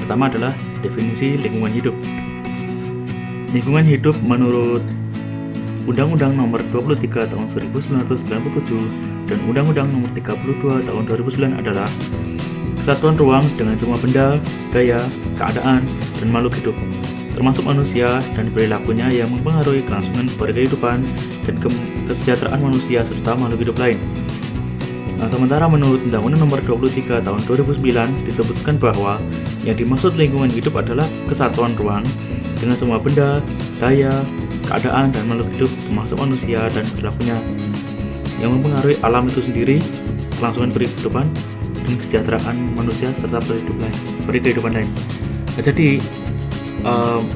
pertama adalah definisi lingkungan hidup. Lingkungan hidup menurut Undang-Undang Nomor 23 Tahun 1997 dan Undang-Undang Nomor 32 Tahun 2009 adalah kesatuan ruang dengan semua benda, gaya, keadaan, dan makhluk hidup, termasuk manusia dan perilakunya yang mempengaruhi kelangsungan berkehidupan dan kesejahteraan manusia serta makhluk hidup lain. Nah, sementara menurut Undang-Undang Nomor 23 Tahun 2009 disebutkan bahwa yang dimaksud lingkungan hidup adalah kesatuan ruang dengan semua benda, daya, keadaan, dan makhluk hidup termasuk manusia dan perilakunya yang mempengaruhi alam itu sendiri, kelangsungan berkehidupan, dan kesejahteraan manusia serta berkehidupan lain. Nah, jadi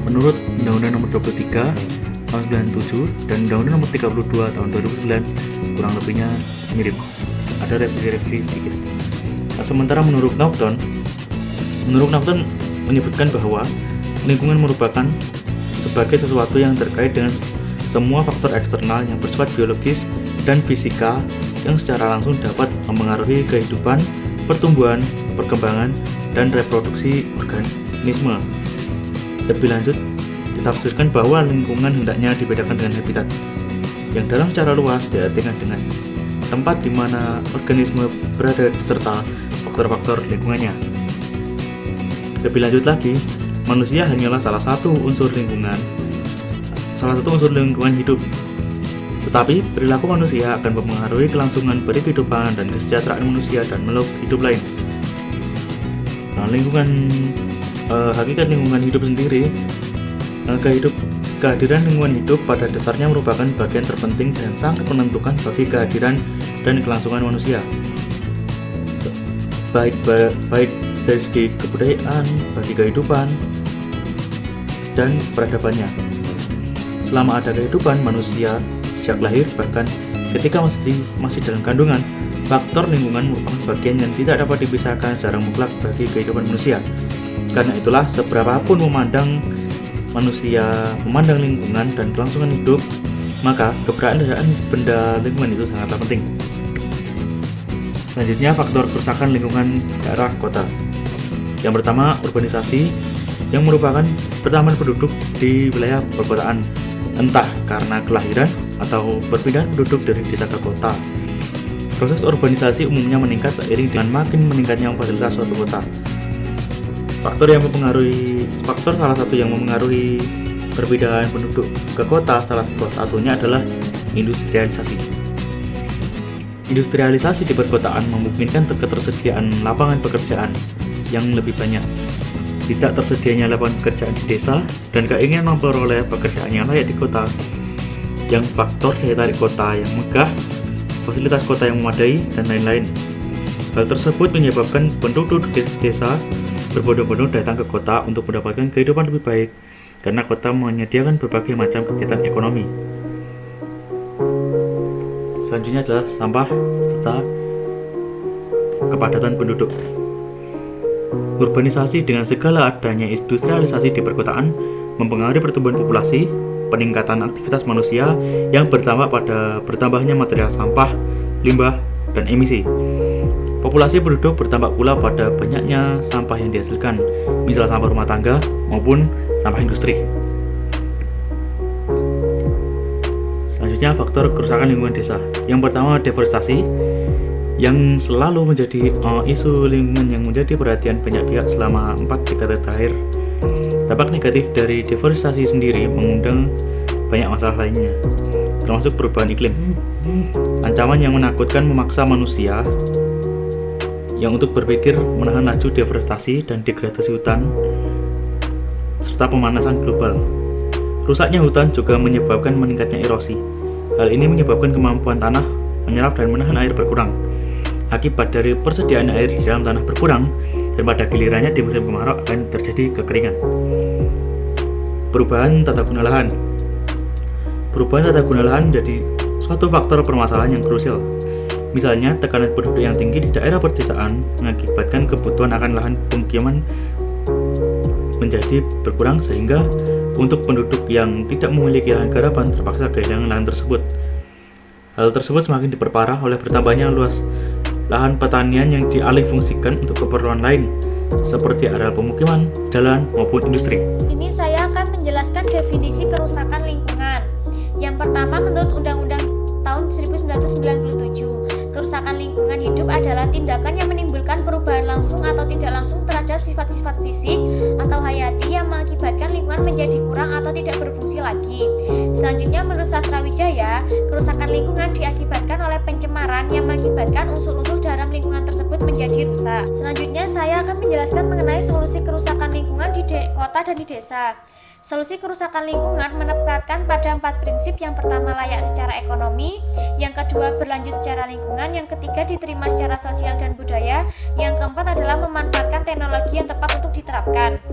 menurut Undang-Undang Nomor 23 Tahun 97 dan Undang-Undang Nomor 32 Tahun 2009 kurang lebihnya mirip. Ada revisi sedikit. Nah, sementara menurut Norton menyebutkan bahwa lingkungan merupakan sebagai sesuatu yang terkait dengan semua faktor eksternal yang bersifat biologis dan fisika yang secara langsung dapat mempengaruhi kehidupan, pertumbuhan, perkembangan, dan reproduksi organisme. Lebih lanjut, ditafsirkan bahwa lingkungan hendaknya dibedakan dengan habitat, yang dalam secara luas diartikan dengan tempat di mana organisme berada serta faktor-faktor lingkungannya. Lebih lanjut lagi, manusia hanyalah salah satu unsur lingkungan hidup. Tetapi perilaku manusia akan mempengaruhi kelangsungan berkehidupan dan kesejahteraan manusia dan makhluk hidup lain. Nah, hakikat lingkungan hidup sendiri, kehadiran lingkungan hidup pada dasarnya merupakan bagian terpenting dan sangat menentukan bagi kehadiran dan kelangsungan manusia, baik dari segi kebudayaan, bagi kehidupan, dan peradabannya. Selama ada kehidupan manusia sejak lahir, bahkan ketika masih dalam kandungan, faktor lingkungan merupakan bagian yang tidak dapat dipisahkan secara mutlak bagi kehidupan manusia. Karena itulah, seberapapun manusia memandang lingkungan dan kelangsungan hidup, maka keberadaan benda lingkungan itu sangatlah penting. Selanjutnya, faktor kerusakan lingkungan daerah kota. Yang pertama, urbanisasi, yang merupakan pertambahan penduduk di wilayah perkotaan, entah karena kelahiran atau perpindahan penduduk dari desa ke kota. Proses urbanisasi umumnya meningkat seiring dengan makin meningkatnya fasilitas suatu kota. Salah satu yang mempengaruhi perpindahan penduduk ke kota salah satunya adalah industrialisasi. Industrialisasi di perkotaan memungkinkan ketersediaan lapangan pekerjaan yang lebih banyak, tidak tersedianya lapangan pekerjaan di desa, dan keinginan memperoleh pekerjaan yang layak di kota. Yang faktor daya tarik kota yang megah, fasilitas kota yang memadai, dan lain-lain. Hal tersebut menyebabkan penduduk desa berbondong-bondong datang ke kota untuk mendapatkan kehidupan lebih baik, karena kota menyediakan berbagai macam kegiatan ekonomi. Selanjutnya adalah sampah serta kepadatan penduduk. Urbanisasi dengan segala adanya industrialisasi di perkotaan mempengaruhi pertumbuhan populasi, peningkatan aktivitas manusia yang bertambah pada bertambahnya material sampah, limbah, dan emisi. Populasi penduduk bertambah pula pada banyaknya sampah yang dihasilkan, misal sampah rumah tangga maupun sampah industri. Selanjutnya, faktor kerusakan lingkungan desa. Yang pertama, deforestasi, yang selalu menjadi isu lingkungan yang menjadi perhatian banyak pihak selama 4 dekade terakhir. Dampak negatif dari deforestasi sendiri mengundang banyak masalah lainnya, termasuk perubahan iklim. Ancaman yang menakutkan memaksa manusia yang untuk berpikir menahan laju deforestasi dan degradasi hutan, serta pemanasan global. Rusaknya hutan juga menyebabkan meningkatnya erosi. Hal ini menyebabkan kemampuan tanah menyerap dan menahan air berkurang. Akibat dari persediaan air di dalam tanah berkurang, dan pada gilirannya di musim kemarau akan terjadi kekeringan. Perubahan tata guna lahan. Perubahan tata guna lahan menjadi suatu faktor permasalahan yang krusial. Misalnya, tekanan penduduk yang tinggi di daerah pedesaan mengakibatkan kebutuhan akan lahan pemukiman menjadi berkurang, sehingga untuk penduduk yang tidak memiliki lahan garapan terpaksa kehilangan lahan tersebut. Hal tersebut semakin diperparah oleh bertambahnya luas lahan pertanian yang dialihfungsikan untuk keperluan lain, seperti areal pemukiman, jalan, maupun industri. Ini saya akan menjelaskan definisi kerusakan lingkungan. Yang pertama, menurut Undang-Undang tahun 1997, kerusakan lingkungan hidup adalah tindakan yang menimbulkan perubahan langsung atau tidak langsung terhadap sifat-sifat fisik atau hayati yang mengakibatkan lingkungan menjadi kurang atau tidak berfungsi lagi. Selanjutnya, menurut Sastrawijaya, kerusakan lingkungan diakibatkan oleh pencemaran yang mengakibatkan unsur-unsur dalam lingkungan tersebut menjadi rusak. Selanjutnya, saya akan menjelaskan mengenai solusi kerusakan lingkungan di kota dan di desa. Solusi kerusakan lingkungan menempatkan pada 4 prinsip. Yang pertama, layak secara ekonomi. Yang kedua, berlanjut secara lingkungan. Yang ketiga, diterima secara sosial dan budaya. Yang keempat adalah memanfaatkan teknologi yang tepat untuk diterapkan.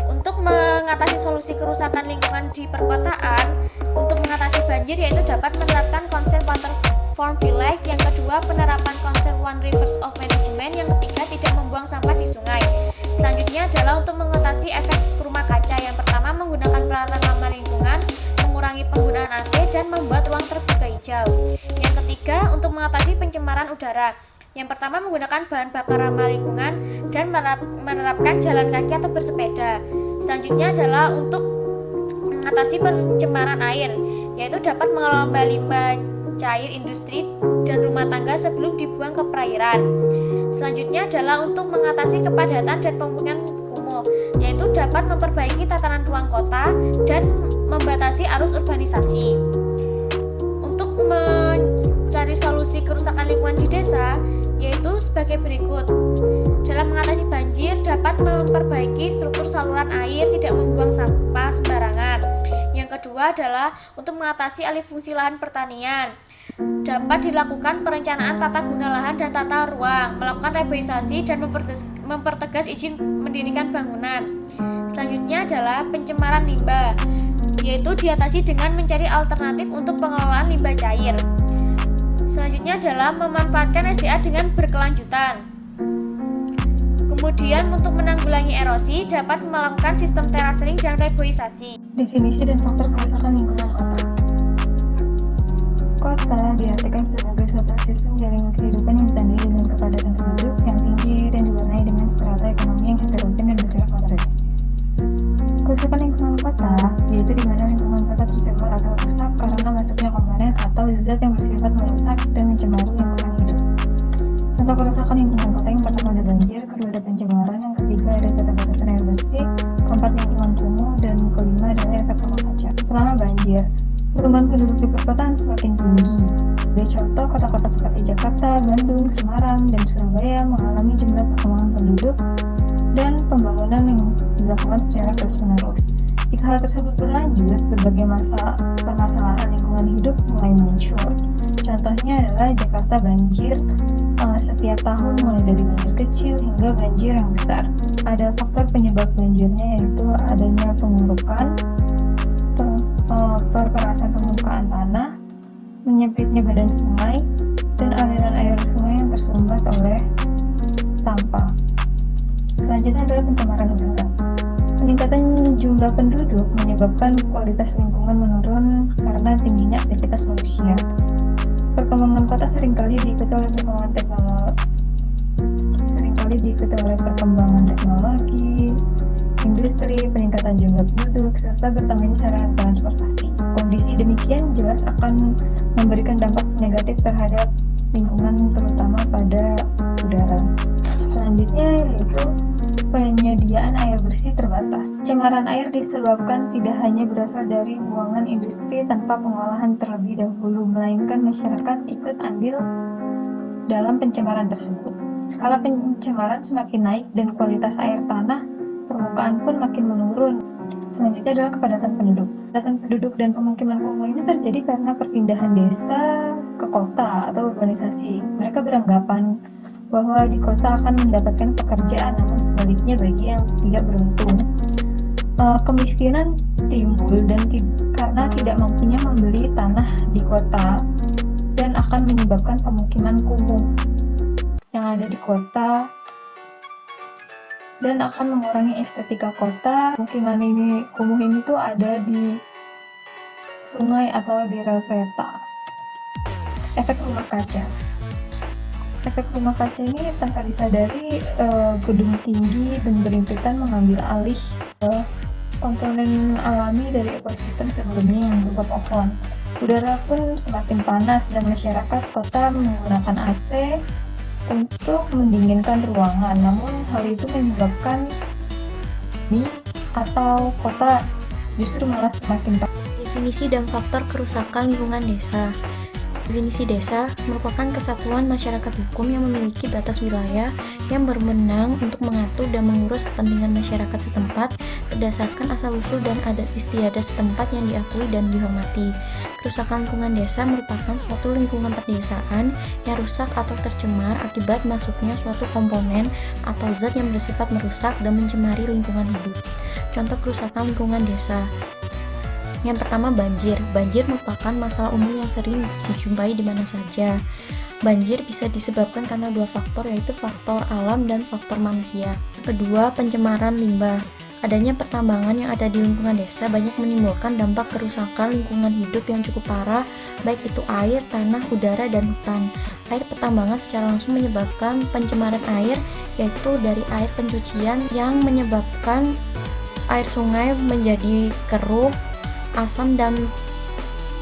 Untuk mengatasi solusi kerusakan lingkungan di perkotaan, untuk mengatasi banjir yaitu dapat menerapkan konsep water form village. Yang kedua, penerapan konsep one rivers of management. Yang ketiga, tidak membuang sampah di sungai. Selanjutnya adalah untuk mengatasi efek rumah kaca. Yang pertama, menggunakan peralatan ramah lingkungan, mengurangi penggunaan AC, dan membuat ruang terbuka hijau. Yang ketiga, untuk mengatasi pencemaran udara. Yang pertama, menggunakan bahan bakar ramah lingkungan dan menerapkan jalan kaki atau bersepeda. Selanjutnya adalah untuk mengatasi pencemaran air, yaitu dapat mengelola limbah cair industri dan rumah tangga sebelum dibuang ke perairan. Selanjutnya adalah untuk mengatasi kepadatan dan pemukiman kumuh, yaitu dapat memperbaiki tatanan ruang kota dan membatasi arus urbanisasi. Untuk mencari solusi kerusakan lingkungan di desa, yaitu sebagai berikut. Dalam mengatasi banjir, dapat memperbaiki struktur saluran air, tidak membuang sampah sembarangan. Yang kedua adalah untuk mengatasi alih fungsi lahan pertanian. Dapat dilakukan perencanaan tata guna lahan dan tata ruang, melakukan reboisasi dan mempertegas izin mendirikan bangunan. Selanjutnya adalah pencemaran limbah, yaitu diatasi dengan mencari alternatif untuk pengelolaan limbah cair. Selanjutnya adalah memanfaatkan SDA dengan berkelanjutan. Kemudian untuk menanggulangi erosi, dapat melakukan sistem terasering dan reboisasi. Definisi dan faktor kerusakan lingkungan kota. Kota diartikan sebagai suatu sistem jaringan kehidupan yang ditandai dengan kepadatan penduduk yang tinggi dan diwarnai dengan strata ekonomi yang heterogen dan bersifat materialistis. Kerusakan lingkungan kota yaitu di mana lingkungan kota tercemar atau rusak karena masuknya komponen atau zat yang bersifat merusak dan mencemari lingkungan hidup. Contoh kerusakan lingkungan kota yang pertama ada banjir, kedua ada pencemaran, yang ketiga ada keterbatasan air bersih, keempat lingkungan kumuh, dan kelima adalah efek rumah kaca. Pertama, banjir. Pertumbuhan penduduk di perkotaan semakin tinggi. Sebagai contoh, kota-kota seperti Jakarta, Bandung, Semarang, dan Surabaya mengalami jumlah perkembangan penduduk dan pembangunan yang dilakukan secara terus-menerus. Jika hal tersebut berlanjut, berbagai permasalahan lingkungan hidup mulai muncul. Contohnya adalah Jakarta banjir setiap tahun, mulai dari banjir kecil hingga banjir yang besar. Ada faktor penyebab banjirnya, yaitu adanya pengurukan, perperasan permukaan tanah, menyempitnya badan sungai, dan aliran air sungai yang tersumbat oleh sampah. Selanjutnya adalah pencemaran udara. Peningkatan jumlah penduduk menyebabkan kualitas lingkungan menurun karena tingginya aktivitas manusia. Perkembangan kota seringkali diikuti oleh perkembangan teknologi, industri, peningkatan jumlah penduduk, serta bertambahnya sarana transportasi. Kondisi demikian jelas akan memberikan dampak negatif terhadap lingkungan, terutama pada udara. Selanjutnya yaitu penyediaan air bersih terbatas. Pencemaran air disebabkan tidak hanya berasal dari buangan industri tanpa pengolahan terlebih dahulu, melainkan masyarakat ikut andil dalam pencemaran tersebut. Skala pencemaran semakin naik dan kualitas air tanah permukaan pun makin menurun. Selanjutnya adalah kepadatan penduduk. Kepadatan penduduk dan pemukiman kumuh ini terjadi karena perpindahan desa ke kota atau urbanisasi. Mereka beranggapan bahwa di kota akan mendapatkan pekerjaan, namun sebaliknya bagi yang tidak beruntung. Kemiskinan timbul dan karena tidak mampunya membeli tanah di kota, dan akan menyebabkan pemukiman kumuh yang ada di kota dan akan mengurangi estetika kota. Pemukiman kumuh ini tuh ada di sungai atau di rel kereta. Efek rumah kaca. Efek rumah kaca ini tanpa disadari gedung tinggi dan berimpitan mengambil alih komponen alami dari ekosistem sebelumnya yang berupa pohon. Udara pun semakin panas dan masyarakat kota menggunakan AC untuk mendinginkan ruangan. Namun hal itu menyebabkan atau kota justru malah semakin panas. Definisi dan faktor kerusakan lingkungan desa. Definisi desa merupakan kesatuan masyarakat hukum yang memiliki batas wilayah yang berwenang untuk mengatur dan mengurus kepentingan masyarakat setempat berdasarkan asal-usul dan adat istiadat setempat yang diakui dan dihormati. Kerusakan lingkungan desa merupakan suatu lingkungan perdesaan yang rusak atau tercemar akibat masuknya suatu komponen atau zat yang bersifat merusak dan mencemari lingkungan hidup. Contoh kerusakan lingkungan desa. Yang pertama, banjir. Banjir merupakan masalah umum yang sering dijumpai di mana saja. Banjir bisa disebabkan karena dua faktor, yaitu faktor alam dan faktor manusia. Kedua, pencemaran limbah. Adanya pertambangan yang ada di lingkungan desa banyak menimbulkan dampak kerusakan lingkungan hidup yang cukup parah, baik itu air, tanah, udara, dan hutan. Air pertambangan secara langsung menyebabkan pencemaran air, yaitu dari air pencucian yang menyebabkan air sungai menjadi keruh, asam, dan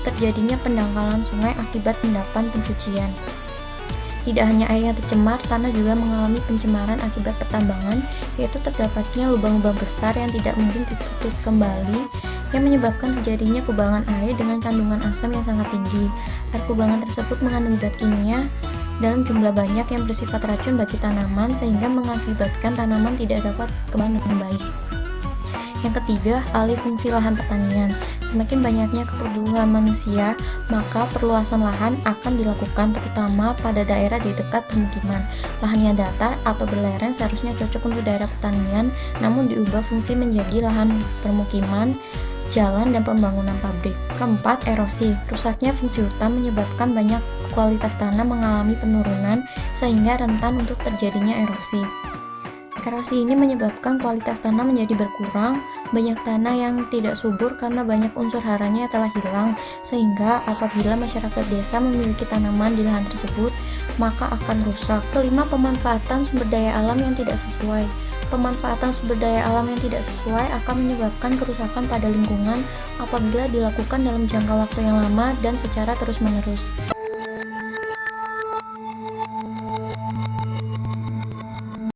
terjadinya pendangkalan sungai akibat endapan pencucian. Tidak hanya air yang tercemar, tanah juga mengalami pencemaran akibat pertambangan, yaitu terdapatnya lubang-lubang besar yang tidak mungkin ditutup kembali, yang menyebabkan terjadinya kubangan air dengan kandungan asam yang sangat tinggi. Air kubangan tersebut mengandung zat kimia dalam jumlah banyak yang bersifat racun bagi tanaman, sehingga mengakibatkan tanaman tidak dapat kembang dengan baik. Yang ketiga, alih fungsi lahan pertanian. Semakin banyaknya kebutuhan manusia, maka perluasan lahan akan dilakukan, terutama pada daerah di dekat permukiman. Lahan yang datar atau berlereng seharusnya cocok untuk daerah pertanian, namun diubah fungsi menjadi lahan permukiman, jalan, dan pembangunan pabrik. Keempat, erosi. Rusaknya fungsi hutan menyebabkan banyak kualitas tanah mengalami penurunan, sehingga rentan untuk terjadinya erosi. Erosi ini menyebabkan kualitas tanah menjadi berkurang, banyak tanah yang tidak subur karena banyak unsur haranya telah hilang, sehingga apabila masyarakat desa memiliki tanaman di lahan tersebut, maka akan rusak. Kelima, pemanfaatan sumber daya alam yang tidak sesuai. Pemanfaatan sumber daya alam yang tidak sesuai akan menyebabkan kerusakan pada lingkungan apabila dilakukan dalam jangka waktu yang lama dan secara terus-menerus.